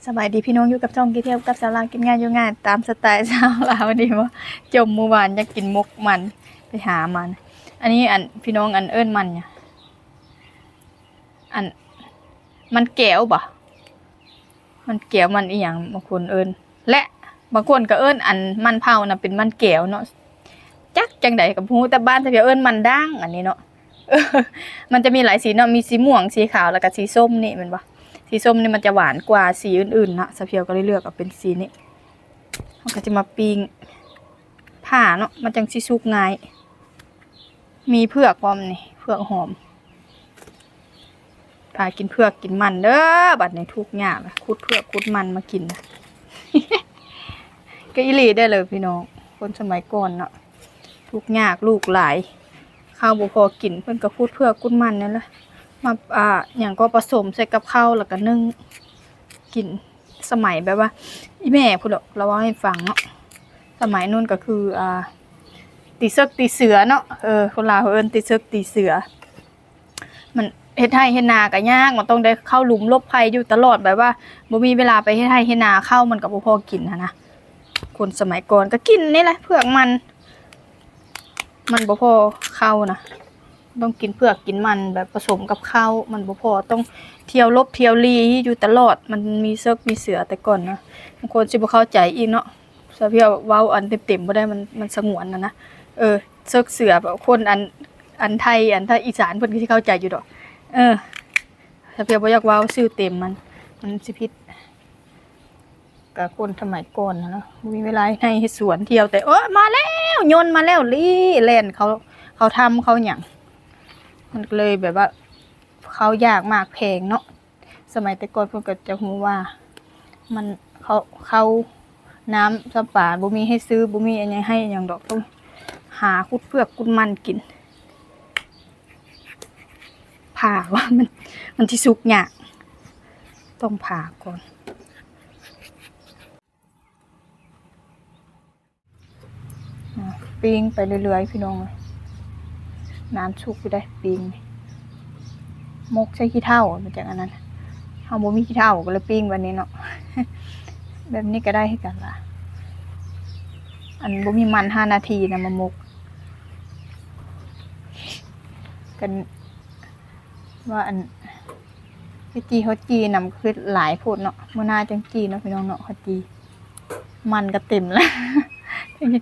สบายดีพี่น้องอยู่กับช่องกินเที่ยวกับสาวลาวกินง่ายอยู่ง่ายตามสไตล์สาวลาวดีว่าจมเมื่อวานอยากกินมกมันไปหามันอันนี้พี่น้องเอิ้นมันเนี่ยมันแก้วบ่มันแก้วมันอีหยังบางคนเอิ้นและบางคนก็เอิ้นมันเผาน่ะเป็นมันแก้วเนาะจักจังใดกับฮู้แต่บ้านถ้าเอิ้นมันด่างอันนี้เนาะมันจะมีหลายสีเนาะมีสีม่วงสีขาวแล้วก็สีส้มนี่แม่นบ่สีส้มนี่มันจะหวานกว่าสีอื่นๆนะสะเพียวก็เลยเลือกเอาเป็นสีนี้มันก็จะมาปิ้งผ่าเนาะมันจังสิสุกง่ายมีเผือกพร้อมนี่เผือกหอมพากินเผือกกินมันเด้อบัดนี้ทุกอย่างคุดเผือกคุดมันมากินนะ ก็อีหลีได้เลยพี่น้องคนสมัยก่อนเนาะทุกอย่างลูกหลายข้าวบ่พอกินเพิ่นก็คุดเผือกคุดมันนั่นแหละมาอย่างก็ผสมใส่กับข้าวแล้วก็นึ่งกินสมัยแบบว่าอีแม่พูดเราว่าให้ฟังเนาะสมัยนู้นก็คือตีเสือกตีเสือเนาะคนลาวเอิ้นตีเสือกตีเสือมันเฮ็ดไร่เฮ็ดนาก็ยากมันต้องได้เข้าหลุมหลบภัยอยู่ตลอดแบบว่าบ่มีเวลาไปเฮ็ดไร่เฮ็ดนาเข้ามันก็บ่พอกินนะคนสมัยก่อนก็กินนี่แหละเผือกมันบ่พอเข้านะต้องกินเผือกกินมันแบบผสมกับข้าวมันบ่พอต้องเที่ยวลบเที่ยวลีอยู่ตลอดมันมีเสือกมีเสือแต่ก่อนนะบางคนสิบ่เข้าใจอีกเนาะซะเพียวเว้าอันเต็มๆบ่ได้มันสงวนนะเสือกเสือแบบคนอันไทยอีสานเพิ่นก็สิเข้าใจอยู่ดอกซะเพียวบ่อยากเว้าชื่อเต็มมันสิผิดกับคนสมัยก่อนนะเนาะมีเวลาให้เฮ็ดสวนเที่ยวแต่มาแล้วยนต์มาแล้วลี่แล่นเขาทำเขาหยังมันเลยแบบว่าเขายากมากแพงเนาะสมัยแต่ก่อนเพิ่นก็จะฮู้ว่ามันเขาน้ำสปาบ่มีให้ซื้อบ่มีอันหยังให้หยังดอกต้องหาคุดเผือกคุดมันกินผ่าว่ามันสิสุกยากต้องผ่าก่อนปิ้งไปเรื่อยๆพี่น้องน้ำสุกอยู่ได้ปิ้งมกใช้ขี้เถ้ามาจากอันนั้นเฮาบ่มีขี้เถ้าก็เลยปิ้งแบบนี้เนาะ แบบนี้ก็ได้ให้กันล่ะบ่มีมัน5 นาทีนะมามกกันว่าจีเขาจีนำคือหลายโพดเนาะมื้อหน้าจังจีเนาะพี่น้องเนาะเขาจีมันก็เต็มแล้ว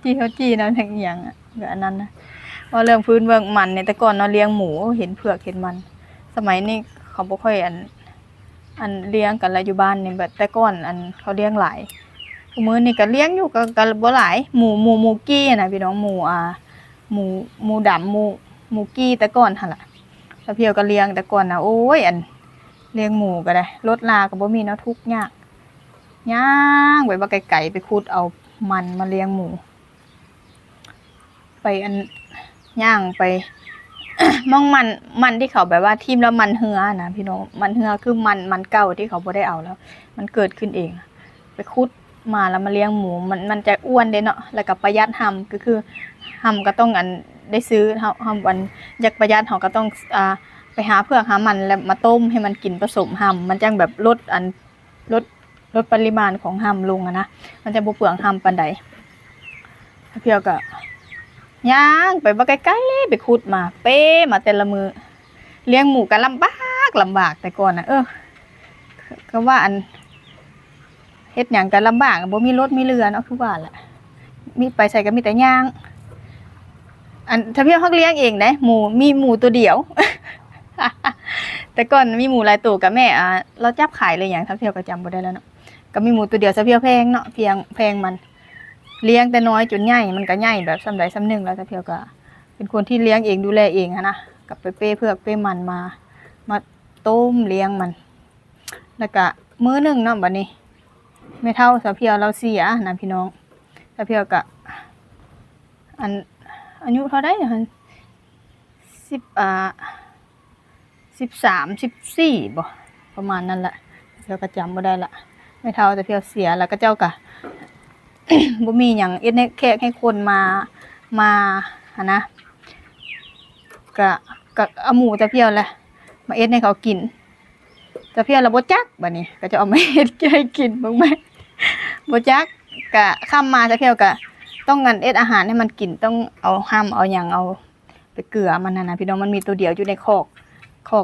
จีเขาจีเนาะทั้งอีหยังเดี๋ยวอันนั้นนะว่าเรื่องพื้นเมืองมันเนี่ยแต่ก่อนเนาะเลี้ยงหมูเห็นเผือกเห็นมันสมัยนี้เขาบ่ค่อยเลี้ยงกันแล้วอยู่บ้านนี่แบบแต่ก่อนเขาเลี้ยงหลายมื้อนี้ก็เลี้ยงอยู่ก็บ่หลายหมูกี้นะพี่น้องหมูดำหมูกี้แต่ก่อนหั่นล่ะถ้าเพียวก็เลี้ยงแต่ก่อนนะโอ้ยเลี้ยงหมูก็ได้รถลาก็บ่มีเนาะทุกข์ยากย่างไปว่าไกลๆไปขุดเอามันมาเลี้ยงหมูไปย่างไป มองมันที่เขาแบบว่าทิ่มแล้วมันเหือนะพี่น้องมันเหือคือมันเก่าที่เขาบ่ได้เอาแล้วมันเกิดขึ้นเองไปขุดมาแล้วมาเลี้ยงหมูมันจะอ้วนเด้เนาะแล้วก็ประหยัดหำก็คือหำก็ต้องได้ซื้อหำอยากประหยัดเขาก็ต้องไปหาเผือกหามันแล้วมาต้มให้มันกินผสมหำมันจังแบบลดปริมาณของหำลงนะมันจะบ่เปลืองหำปานใดเพียวก็ย่างไปบ่ใกล้ๆไปขุดมาเป้มาแต่ละมือเลี้ยงหมูก็ลำบากแต่ก่อนนะก็ว่าเฮ็ดหยังก็ลำบากบ่มีรถมีเรือเนาะคือว่าแหละมีไปใส่ก็มีแต่ย่างถ้าเพียวเฮาเลี้ยงเองเด้มีหมูตัวเดียว แต่ก่อนมีหมูหลายตัวกับแม่เราจับขายเลยอย่างถ้าเพียวก็จำบ่ได้แล้วเนาะก็มีหมูตัวเดียวซะเพียวแพงเนาะแพงมันเลี้ยงแต่น้อยจนใหญ่มันก็ใหญ่แบบซ้ำใดซ้ำหนึ่งแล้วซะเพียวก็เป็นคนที่เลี้ยงเองดูแลเองนะกับไปเป้เผือกเป้มันมาต้มเลี้ยงมันแล้วก็มื้อนึงเนาะบัดนี้ไม่เท่าซะเพียวเราเสียนะพี่น้องซะเพียวก็อายุเท่าใด13 14บ่ประมาณนั้นแหละเพียวก็จำบ่ได้ละไม่เท่าแต่เพียวเสียแล้วก็เจ้าก็ บ่มีหยังเอ็ดให้แขกให้คนมานะก็เอาหมูแต่เพียวแหละมาเอ็ดให้เขากิน จะเพียเราบ่จักบัดนี้ก็จะเอามาเฮ็ดให้กินบ้างไหมบ่จักก็ค่ำมาจะเพียวก็ต้องงันเอ็ดอาหารให้มันกินต้องเอาห้ามเอาหยังเอาไปเกลือมันนะพี่น้องมันมีตัวเดียวอยู่ในคอก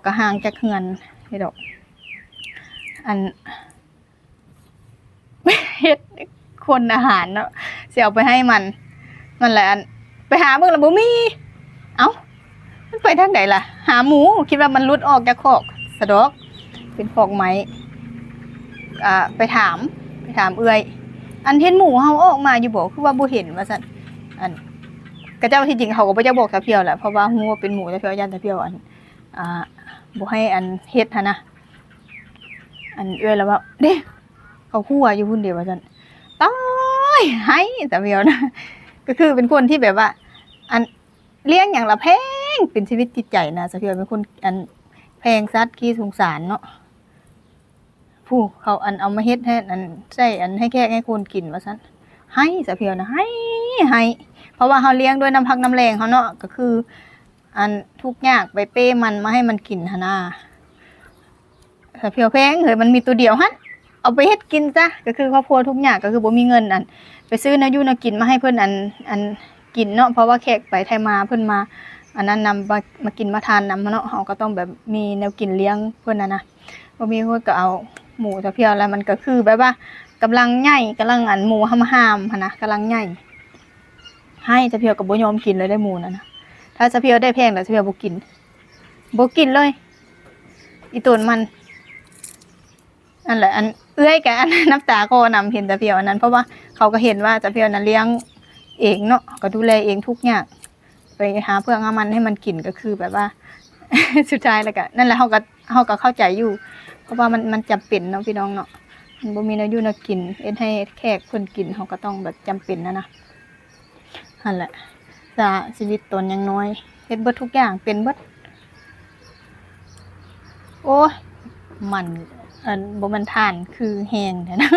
ก็ห่างจากเฮือนนี่ดอกอัน เฮ็ดคนอาหารเนาะสิเอาไปให้มันนั่นแหละอันไปหาเบิ่งแล้วบ่มีเอ้ามันไปทางไหนล่ะหาหมูคิดว่ามันหลุดออกจากคอกสะดอกเป็นคอกไม้ไปถามเอื้อยอันเห็นหมูเฮาออกมาอยู่บ่คือว่าบ่เห็นว่าซั่นอันกระเจ้าที่จริงเขาก็บ่จะบอกตะเพียวแหละเพราะว่าฮู้ว่าเป็นหมูตะเพียวย่านตะเพียวอันบ่ให้อันเฮ็ดหั่นนะอันเอื้อยแล้วว่าเด้เขาคั่วอยู่พุ่นเดียวว่าซั่นตายให้ตะเพียวนะก็คือเป็นคนที่แบบว่าอันเลี้ยงอย่างละแพงเป็นชีวิตจิตใจนะตะเพียวเป็นคนอันแพงสัตว์ขี้สงสารเนาะผู้เขาอันเอามาเฮ็ดให้อันใส่อันให้แขกให้คนกินว่าซั่นให้ตะเพียวนะให้เพราะว่าเขาเลี้ยงด้วยน้ำพักน้ำแรงเขาเนาะก็คืออันทุกอย่างไปเป้มันมาให้มันกินหะนะแต่เพียวแพงเฮ้ยมันมีตัวเดียวฮั่นเอาไปเฮ็ดกินจ้ะก็คือครอบครัวทุกอย่างก็คือบ่มีเงินอันไปซื้อเนื้อยูเนื้อกินมาให้เพิ่นอันกินเนาะเพราะว่าแขกไปไทยมาเพิ่นมาอันนั้นนำมากินมาทานนำเนาะเขาก็ต้องแบบมีแนวกินเลี้ยงเพิ่นนะบ่มีเพิ่นก็เอาหมูตะเพียวแล้วมันก็คือแบบว่ากำลังใหญ่กำลังอันหมูห้ามๆหั่นนะกำลังใหญ่ให้ตะเพียวก็บ่ยอมกินเลยได้หมูนั่นนะถ้าตะเพียวได้แพงแล้วตะเพียวบ่กินเลยอีต้นมันนั่นแหละอันเอื้อยกับอันน้ำตาก็นำเห็นตะเพียวอันนั้นเพราะว่าเขาก็เห็นว่าตะเพียวนั้นเลี้ยงเองเนาะก็ดูแลเองทุกอย่างไปหาเพื่องามันให้มันกินก็คือแบบว่า สุดท้ายแล้วก็นั่นแหละเขาก็เข้าใจอยู่เพราะว่ามันจำเป็นเนาะพี่น้องเนาะมันบ่มีเนื้ออยู่เนื้อกินเอ็ดให้แขกเพิ่นกินเขาก็ต้องแบบจำเป็นนะนั่นแหละชีวิตตนยังน้อยเฮ็ดเบิดทุกอย่างเป็นเบิดโอ้ยมันบ่มันทานคือแห้งแท้นะ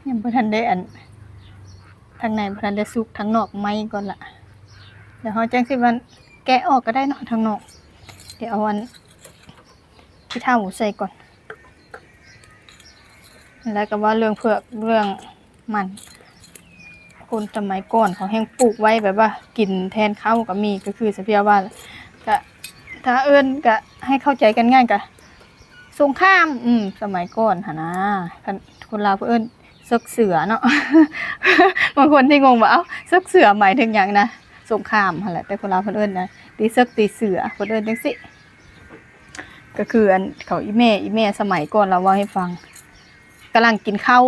ยังบ่ทันได้อันทางในบ่ทันได้สุกทางนอกไหม้ก่อนล่ะเดี๋ยวเฮาจังสิว่าแกะออกก็ได้เนาะทางนอกเดี๋ยวเอาอันขี้เถ้าใส่ก่อนแล้วก็ว่าเรื่องเผือกเรื่องมันคนสมัยก่อนเขาแห้งปลูกไว้แบบว่ากินแทนข้าวก็มีก็คือสเปียว่าก็ถ้าเอิ้นก็ให้เข้าใจกันง่ายก็สงครามสมัยก่อนหั่นนะคนลาวเอิ้นซึกเสือเนาะ บางคนที่งงว่าเอ้าซึกเสือหมายถึงหยังนะสงครามหั่นแหละแต่คนลาวเพิ่นเอิ้นนะตีซึกตีเสือเพิ่นเอิ้นจังซี่ก็คืออันเขาอีแม่สมัยก่อนเราเว้าให้ฟังกำลังกินข้า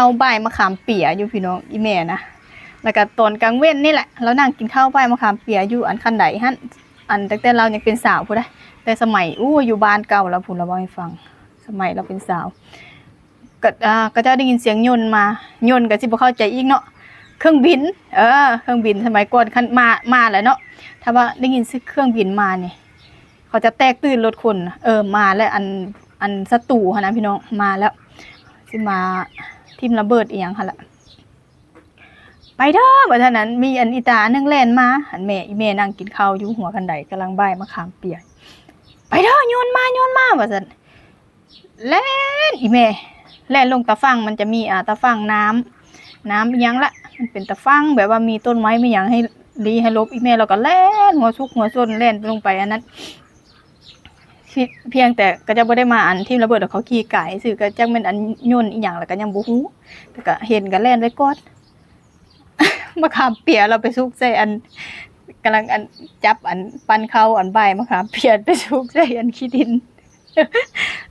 วบ่ายมะขามเปียอยู่พี่น้องอีแม่นะแล้วก็ตอนกลางเว้นนี่แหละแล้วนั่งกินข้าวบ่ายมะขามเปียอยู่อันคันใดหั่นอันตั้งแต่เรายังเป็นสาวพู้นได้แต่สมัยอยู่บ้านเก่าแล้วพู้นเราเว้าให้ฟังสมัยเราเป็นสาวก็จะได้ยินเสียงยนต์ก็สิบ่เข้าใจอีกเนาะเครื่องบินเครื่องบินสมัยก่อนคันมาแล้วเนาะถ้าว่าได้ยินเครื่องบินมานี่เขาจะแตกตื่นรถคนมาแล้วอันศัตรูหั่นนะพี่น้องมาแล้วสิมาทิ่มระเบิดอีหยังหั่นล่ะไปเด้อบัดนั้นมีอันอีตานึงแล่นมาอันอีแม่นั่งกินข้าวอยู่หัวคันไดกำลังบ่ายมะขามเปียกไปเด้อโยนมาว่าซั่นแล่นอีแม่แล่นลงตะฟังมันจะมีตะฟังน้ำอีหยังละมันเป็นตะฟังแบบว่ามีต้นไม้มีหยังให้ลีให้ลบอีแม่เราก็แล่นหัวซุกหัวซนแล่นลงไปอันนั้นเพียงแต่ก็จะบ่ได้มาอันที่ระเบิดเขาขี่ไก่ซื่อก็จักแม่นอันโยนอีหยังแล้วก็ยังบ่ฮู้แต่ก็เห็นก็แล่นไว้ก่อน มะขามเปียเราไปซุกใส่อันกำลังอันจับอันปั้นเข้าอันใบมะขามเปียไปซุกใส่อันขี้ดิน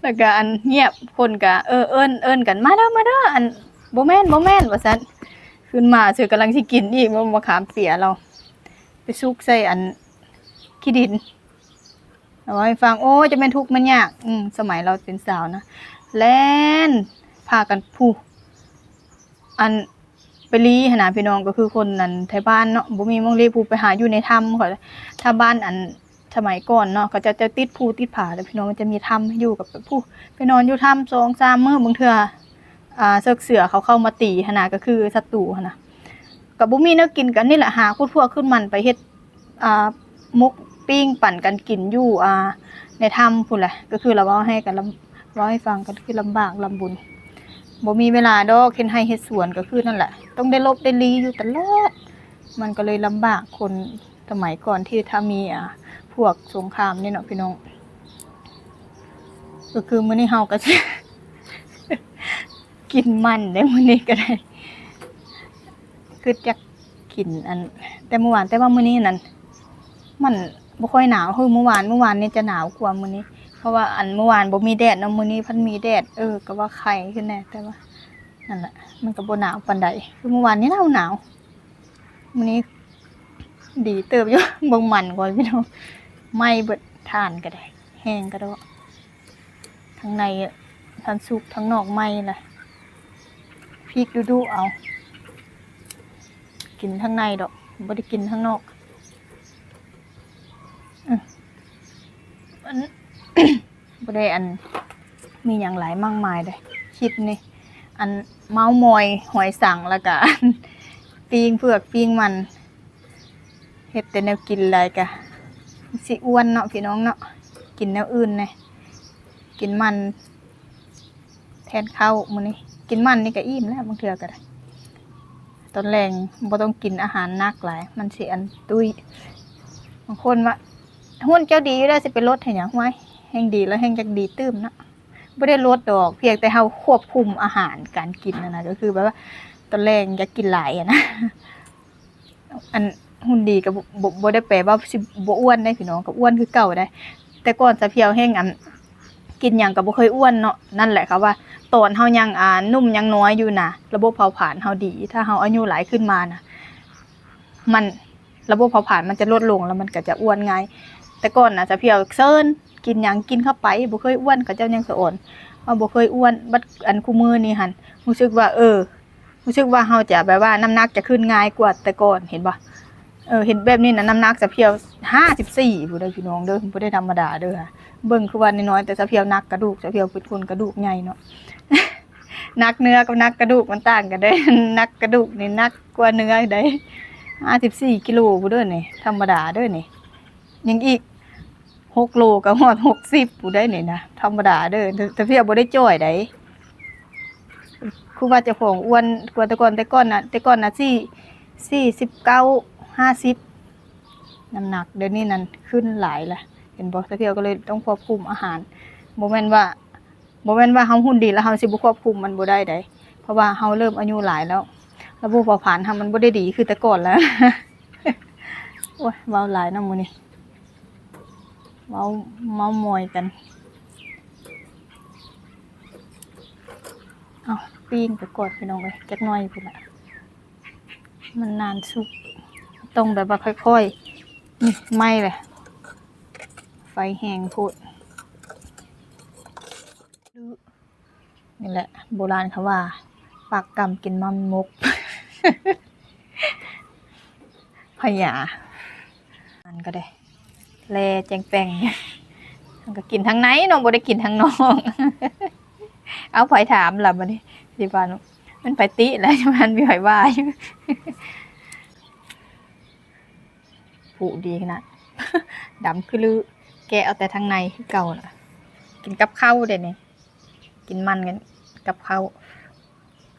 แล้วก็อันเงียบคนก็เอิ้นกันมาเด้ออันบ่แม่นว่าซั่นขึ้นมาซื่อกำลังสิกินอีกมะขามเปียเราไปซุกใส่อันขี้ดินเอาให้ฟังโอ้จะเป็นทุกข์มันยากสมัยเราเป็นสาวนะแล่นพากันผู้อันไปลีหาพี่น้องก็คือคนนั้นไทบ้านเนาะบ่มีมองลีผู้ไปหาอยู่ในถ้ำเขาถ้าบ้านอันสมัยก่อนเนาะก็จะติดผู้ติดผาแต่พี่น้องมันจะมีถ้ำอยู่กับผู้ไปนอนอยู่ถ้ำ2-3 มื้อบางเทื่อเสือเขาเข้ามาตีหาก็คือศัตรูหั่นน่ะก็บ่มีแนวกินกันนี่แหละหาพวกขึ้นมันไปเฮ็ดมก ปิ้งปั่นกันกินอยู่ในถ้ำพุ่นแหละก็คือเราเว้าให้กันเว้าให้ฟังกันคือลำบากลำบุญบ่มีเวลาดอกเฮ็ดไร่เฮ็ดสวนก็คือนั่นแหละต้องได้ลบได้ลีอยู่ตลอดมันก็เลยลำบากคนสมัยก่อนที่ถ้ามีพวกสงครามนี่เนาะพี่น้องก็คือมื้อนี้เฮาก็สิ กินมันได้มื้อนี้ก็ได้คืออยากกินอันแต่เมื่อวานแต่ว่ามื้อนี้นั่นมันบ่ค่อยหนาวคือเมื่อวานนี่จะหนาวกว่ามื้อนี้เพราะว่าอันเมื่อวานบ่มีแดดเนาะมื้อนี้เพิ่นมีแดดก็ว่าไข้ขึ้นแน่แต่ว่านั่นแหละมันก็บ่หนาวปานใดคือเมื่อวานนี้หนาวมื้อนี้ดีเติบอยู่ เบิ่งมันก่อนพี่น้องไหม้เบิดถ่านก็ได้แห้งก็ได้ทั้งในทันสุกทั้งนอกไหม้ล่ะพริกดูเอากินทั้งในดอกบ่ได้กินทั้งนอกอัน บ่ได้อันมีหยังหลายมากมายเลยคลิปนี่อันเมาส์มอยหอยสังแล้วก็ ปิ้งเผือกปิ้งมันเฮ็ดแต่แนวกินหลายกะสิอ้วนเนาะพี่น้องเนาะกินแนวอื่นแหน่กินมันแทนข้าวมื้อนี้กินมันนี่ก็อิ่มแล้วบางเทื่อก็ได้ตอนแรงบ่ต้องกินอาหารหนักหลายมันสิอันตุ้ยบางคนว่าหุ้นเจ้าดีอยู่แล้วสิไปลดให้หยังไว้แห่งดีแล้วแห่งจักดีตื้มเนาะบ่ได้ลดดอกเพียงแต่เฮาควบคุมอาหารการกินนั่นน่ะก็คือแบบว่าตอนแรงอยากกินหลายอะนะอันหุ่นดีก็บ่ได้แปลว่าสิบ่อ้วนได้พี่น้องก็อ้วนคือเก่าได้แต่ก่อนจะเพียวแห้งกินหยังก็บ่เคยอ้วนเนาะนั่นแหละค่ะว่าตอนเฮายังนุ่มยังน้อยอยู่น่ะระบบเผาผลาญเฮาดีถ้าเฮาอายุหลายขึ้นมาน่ะมันระบบเผาผลาญมันจะลดลงแล้วมันก็จะอ้วนง่ายแต่ก่อนน่ะจะเพียวเซิ้นกินหยังกินเข้าไปบ่เคยอ้วนก็เจ้ายังสะอ่อนว่าบ่เคยอ้วนบัดอันคุมื้อนี่หั่นรู้สึกว่ารู้สึกว่าเฮาจะแบบว่าน้ำหนักจะขึ้นง่ายกว่าแต่ก่อนเห็นบ่เห็นแบบนี้นะน้ำหนักจะเพียว54ผู้ใดพี่น้องเด้อบ่ได้ธรรมดาเด้อค่ะเบิ่งคือว่าน้อยๆแต่จะเพียวนักกระดูกจะเพียวเป็นคนกระดูกใหญ่เนาะ นักเนื้อกับนักกระดูกมันต่างกันเด้ นักกระดูกนี่นักกว่าเนื้อได้54กิโลผู้เด้อนี่ธรรมดาเด้อนี่ยังอีก6โลก็ฮอด60ผู้ได้นี่นะธรรมดาเด้อแต่เพียวบ่ได้จ้อยได้คือว่าเจ้าของอ้วนกว่าแต่ก่อนน่ะ49 50น้ำหนักเดี๋ยวนี้นั่นขึ้นหลายละเห็นบ่ตะเพียวก็เลยต้องควบคุมอาหารบ่แม่นว่าเฮาหุ่นดีแล้วเฮาสิบ่ควบคุมมันบ่ได้เพราะว่าเฮาเริ่มอายุหลายแล้วระบบเผาผลาญเฮามันบ่ได้ดีคือแต่ก่อนแล้ว โอ้ยเว้าหลายนำมื้อนี้เว้าเมามอยกันปิ้งไปก่อนพี่น้องเอ้ยจักหน่อยพุ่นล่ะมันนานสุกต้องแบบว่าค่อยๆไหม้เลยไฟแห้งโพดนี่แหละโบราณเขาว่าปากกำกินมันมก พยามันก็ได้แลแจงแปงมันก็กินทั้งไหนน้องบ่ได้กินทั้งน้อง เอาไผถามล่ะบัดนี้สิว่ามันไผติแล้วมันมีไผว่าอยู่ ผูดีขนาด ดำคือลือแกเอาแต่ทางในคือเก่าน่ะกินกับข้าวเด้นี่กินมันกันกับข้าว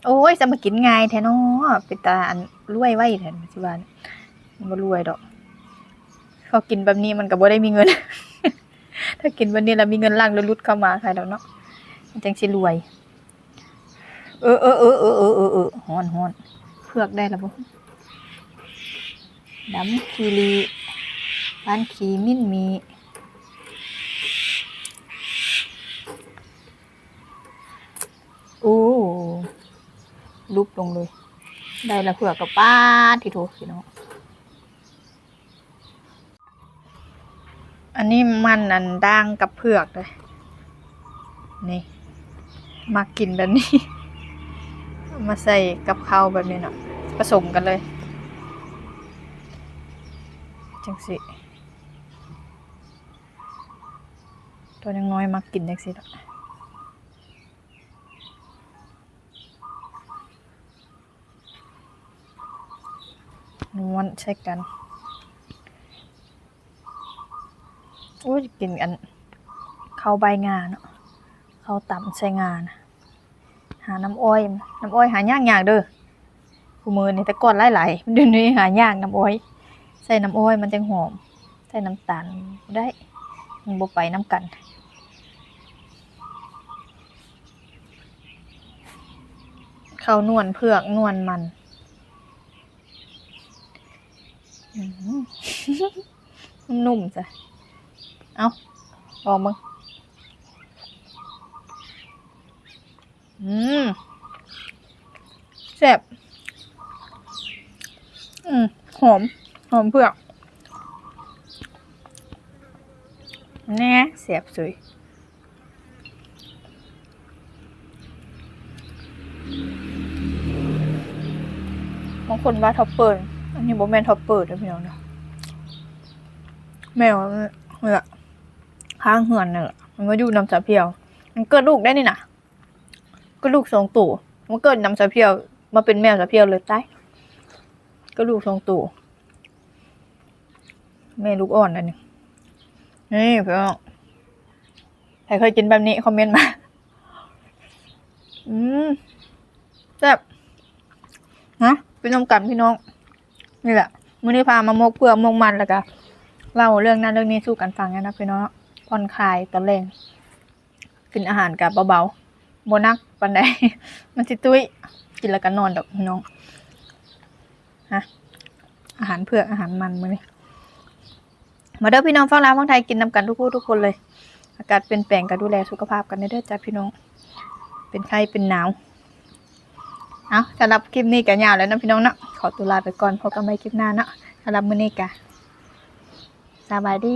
โอ้ยจะมากินง่ายแท้เนาะเป็นตาอันรวยไว้แท้สิว่ามันบ่รวยดอกเขากินแบบนี้มันก็บ่ได้มีเงิน ถ้ากินแบบนี้แล้วมีเงินล้างลุดเข้ามาใครแล้วเนาะมันจังสิรวยฮ้อนเผือกได้แล้วบ่ดำคีรีบ้านขีมิ้นมีลุบลงเลยได้ละเผือกกับป้าที่โถพี่น้องอันนี้มันอันด่างกับเผือกเลยนี่มากินแบบนี้ มาใส่กับข้าวแบบนี้เนาะผสมกันเลยจังสิตัวยังน้อยมากินจังสิเนาะนวลใช่กัน อ้ยกินอันข้าวใบงาเนาะข้าวต่ำใส่งานะหาน้ำอ้อยหายากๆเด้อกูมือนี่แต่ก่อนหลายๆเดี๋ยวนี้หายากน้ำอ้อยใส่น้ำอ้อยมันจังหอมใส่น้ำตาลได้มันบ่ไปน้ำกันข้าวนวลเผือกนวลมันนุ่มจ้ะเอาลองมึงแซ่บหอมเผือกแน่แซ่บสวยบางคนว่าท็อปเปิร์อันนี้บ่แม่นท็อปเปิร์นะพี่น้องเนาะแมวเนี่ยข้างเหือนเนี่ยมันมาอยู่น้ำสะเพียวมันเกิดลูกได้นี่นะก็ลูก2 ตัวมันเกิดน้ำสะเพียวมาเป็นแมวสะเพียวเลยตายก็ลูก2 ตัวแม่ลูกอ่อนนั่นนี่พี่น้องใครเคยกินแบบนี้คอมเมนต์มาแซ่บนะพี่น้องกันพี่น้องนี่แหละมื้อนี้พามามกเปลือกมกมันแล้วก็เล่าเรื่องนั้นเรื่องนี้สู้กันฟังนะพี่น้องผ่อนคลายตอนแรงกินอาหารกับเบาๆบ่นักปานใดมันสิตุ้ยกินแล้วก็นอนดอกพี่น้องฮะอาหารเผือกอาหารมันมื้อนี้มาเด้อพี่น้องฟังลาวฟังไทยกินนำกันทุกผู้ทุกคนเลยอากาศเปลี่ยนแปลงก็ดูแลสุขภาพกันเด้อจ้ะพี่น้องเป็นไข้เป็นหนาวเอาสำหรับคลิปนี้ก็ยาวแล้วนะพี่น้องเนาะขอตัวลาไปก่อนพบกันใหม่คลิปหน้าเนาะสำหรับมื้อนี้ก็สบายดี